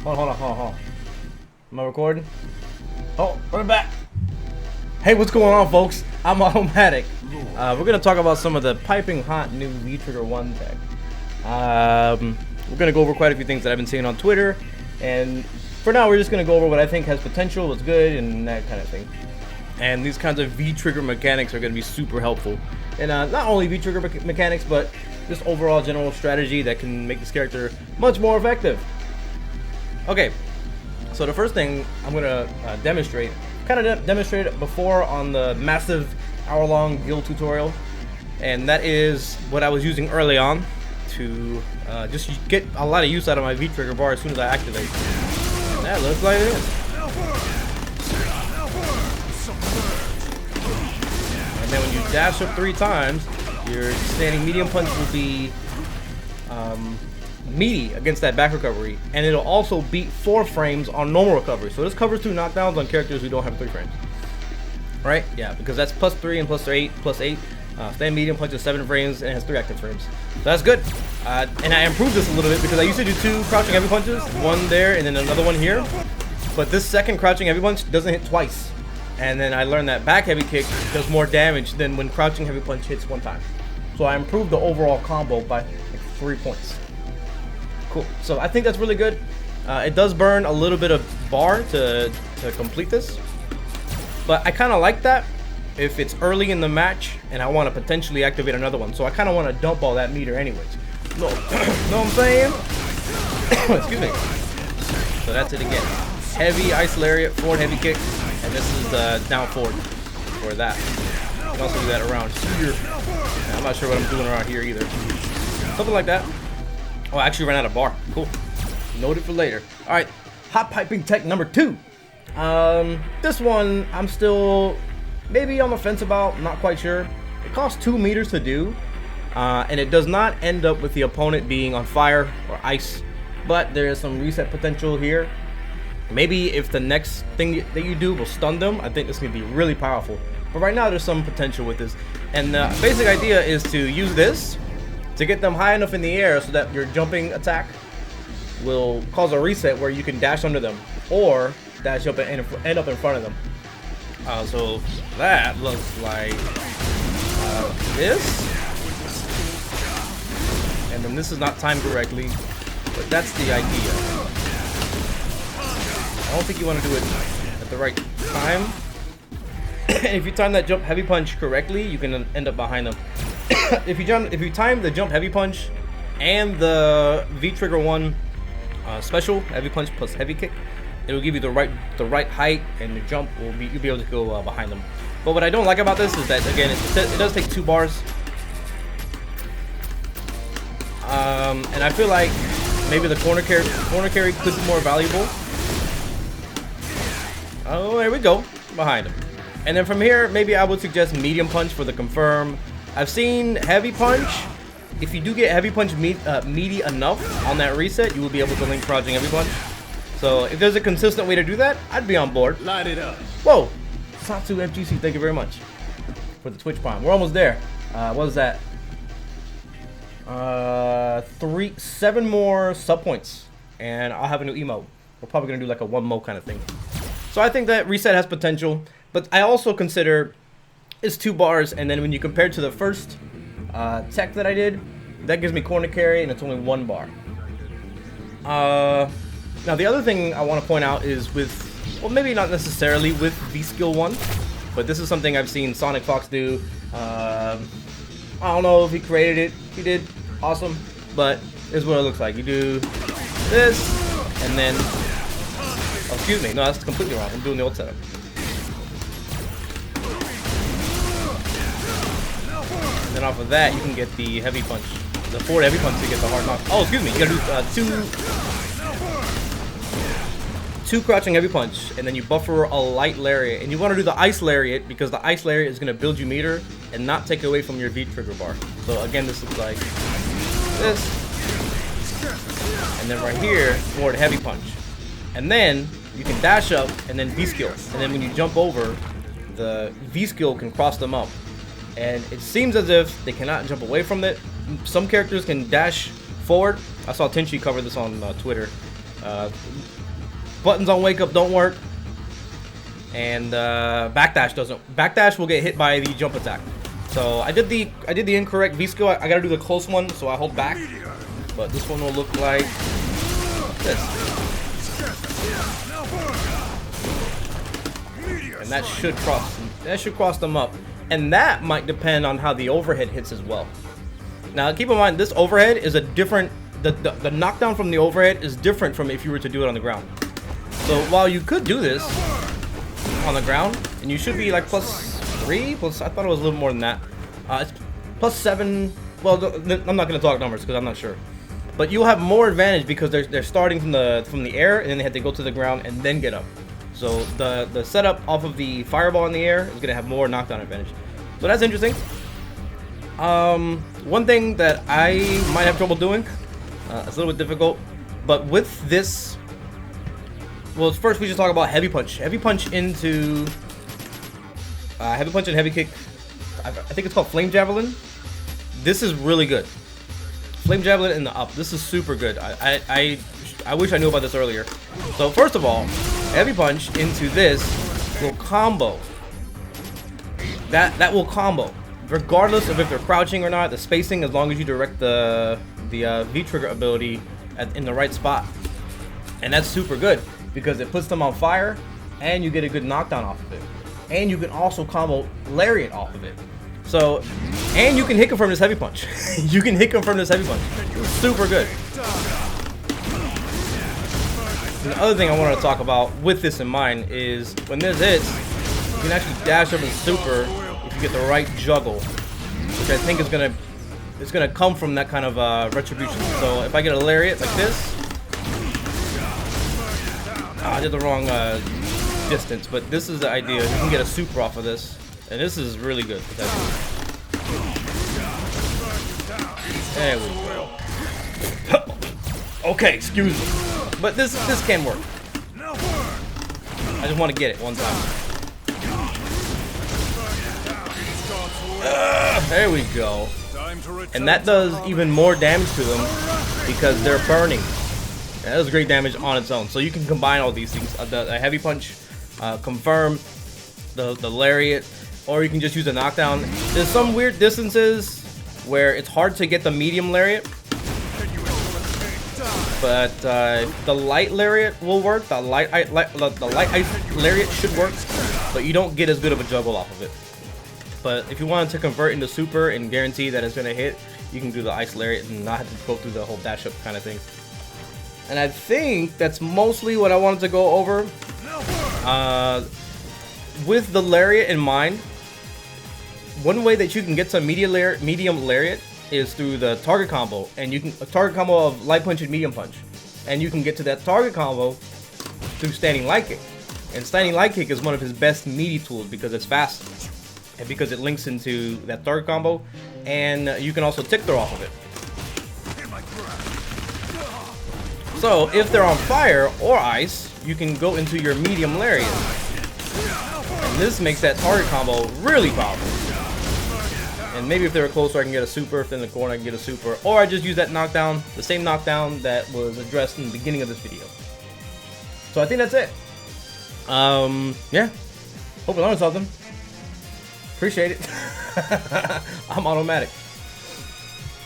Hold on. Am I recording? Oh, we're back. Hey, what's going on, folks? I'm Automatic. We're gonna talk about some of the piping hot new V-Trigger 1 tech. We're gonna go over quite a few things that I've been seeing on Twitter, and for now, we're just gonna go over what I think has potential, what's good, and that kind of thing. And these kinds of V-Trigger mechanics are gonna be super helpful. And not only V-Trigger mechanics, but just overall general strategy that can make this character much more effective. Okay, so the first thing I'm gonna demonstrate, kind of demonstrated before on the massive hour-long Gill tutorial, and that is what I was using early on to just get a lot of use out of my V-Trigger bar as soon as I activate. And that looks like this. And then when you dash up 3 times, your standing medium punch will be meaty against that back recovery, and it'll also beat 4 frames on normal recovery. So this covers 2 knockdowns on characters who don't have 3 frames. Right? Yeah, because that's +3 and +8. Stand medium punch is 7 frames and has 3 active frames. So that's good. And I improved this a little bit because I used to do 2 crouching heavy punches, one there and then another one here. But this second crouching heavy punch doesn't hit twice. And then I learned that back heavy kick does more damage than when crouching heavy punch hits 1 time. So I improved the overall combo by like 3 points. Cool. So I think that's really good. It does burn a little bit of bar to complete this, but I kind of like that if it's early in the match and I want to potentially activate another one. So I kind of want to dump all that meter anyways. No, know what I'm saying? Excuse me. So that's it again. Heavy ice lariat, forward heavy kick, and this is down forward for that. You can also do that around here. I'm not sure what I'm doing around here either. Something like that. Oh, I actually ran out of bar. Cool. Noted for later. All right, hot piping tech number 2. This one I'm still maybe on the fence about. Not quite sure. It costs 2 meters to do, and it does not end up with the opponent being on fire or ice. But there is some reset potential here. Maybe if the next thing that you do will stun them, I think this can be really powerful. But right now, there's some potential with this, and the basic idea is to use this to get them high enough in the air so that your jumping attack will cause a reset where you can dash under them or dash up and end up in front of them. So that looks like this. And then this is not timed correctly, but that's the idea. I don't think you want to do it at the right time. And if you time that jump heavy punch correctly, you can end up behind them. If you time the jump heavy punch and the V-Trigger 1 special heavy punch plus heavy kick, it'll give you the right height, and the jump will be you'll be able to go behind them. But what I don't like about this is that again it does take 2 bars, and I feel like maybe the corner carry could be more valuable. Oh, there we go, behind him. And then from here, maybe I would suggest medium punch for the confirm. I've seen heavy punch. If you do get heavy punch meaty enough on that reset, you will be able to link crouching heavy punch. So if there's a consistent way to do that, I'd be on board. Light it up. Whoa, Satsu FGC, thank you very much for the Twitch Prime. We're almost there. What was that? 7 more sub points, and I'll have a new emote. We're probably gonna do like a 1 mo kind of thing. So I think that reset has potential, but I also consider it's 2 bars, and then when you compare it to the first tech that I did, that gives me corner carry, and it's only 1 bar. Now the other thing I want to point out is with, well, maybe not necessarily with V-Skill 1, but this is something I've seen Sonic Fox do. I don't know if he created it. He did. Awesome. But this is what it looks like. You do this, and then... Oh, excuse me. No, that's completely wrong. I'm doing the old setup. And then off of that, you can get the heavy punch. The forward heavy punch to get the hard knock. Oh, excuse me. You gotta do 2 crouching heavy punch, and then you buffer a light lariat. And you want to do the ice lariat because the ice lariat is going to build you meter and not take away from your V-Trigger bar. So again, this looks like this. And then right here, forward heavy punch. And then you can dash up and then V-Skill. And then when you jump over, the V-Skill can cross them up. And it seems as if they cannot jump away from it. Some characters can dash forward. I saw Tenchi cover this on Twitter. Buttons on wake up don't work, and backdash doesn't. Backdash will get hit by the jump attack. So I did the incorrect V skill. I gotta do the close one, so I hold back. But this one will look like this, and that should cross them up, and that might depend on how the overhead hits as well. Now keep in mind, this overhead is a different. The knockdown from the overhead is different from if you were to do it on the ground. So while you could do this on the ground, and you should be like +3, plus I thought it was a little more than that. It's +7. Well, I'm not gonna talk numbers because I'm not sure. But you'll have more advantage because they're starting from the air, and then they have to go to the ground and then get up. So the setup off of the fireball in the air is gonna have more knockdown advantage. So that's interesting. One thing that I might have trouble doing, it's a little bit difficult, but with this, well, first we should talk about heavy punch. Heavy punch into heavy punch and heavy kick. I think it's called flame javelin. This is really good. Flame javelin in the up. This is super good. I wish I knew about this earlier. So first of all, heavy punch into this will combo. That will combo, regardless of if they're crouching or not. The spacing, as long as you direct the V trigger ability in the right spot, and that's super good because it puts them on fire, and you get a good knockdown off of it, and you can also combo lariat off of it. So, and you can hit confirm this heavy punch. You can hit confirm this heavy punch. Super good. And the other thing I wanted to talk about with this in mind is when this hits, you can actually dash up and super if you get the right juggle, which I think is gonna come from that kind of retribution. So if I get a lariat like this, I did the wrong distance, but this is the idea. You can get a super off of this, and this is really good. There we go. Okay, excuse me, but this can work. I just want to get it one time. There we go. And that does even more damage to them because they're burning. That does great damage on its own. So you can combine all these things. The heavy punch, confirm, the lariat, or you can just use a knockdown. There's some weird distances where it's hard to get the medium lariat, but the light lariat will work. The light ice lariat should work, but you don't get as good of a juggle off of it. But if you wanted to convert into super and guarantee that it's gonna hit, you can do the ice lariat and not have to go through the whole dash up kind of thing. And I think that's mostly what I wanted to go over. With the lariat in mind, one way that you can get some medium lariat is through the target combo, and you can a target combo of light punch and medium punch, and you can get to that target combo through standing light kick. And standing light kick is one of his best meaty tools because it's fast and because it links into that target combo, and you can also tick throw off of it. So if they're on fire or ice, you can go into your medium lariat, and this makes that target combo really powerful. And maybe if they were closer, I can get a super. If they're in the corner, I can get a super. Or I just use that knockdown, the same knockdown that was addressed in the beginning of this video. So I think that's it. Yeah. Hope you learned something. Appreciate it. I'm automatic.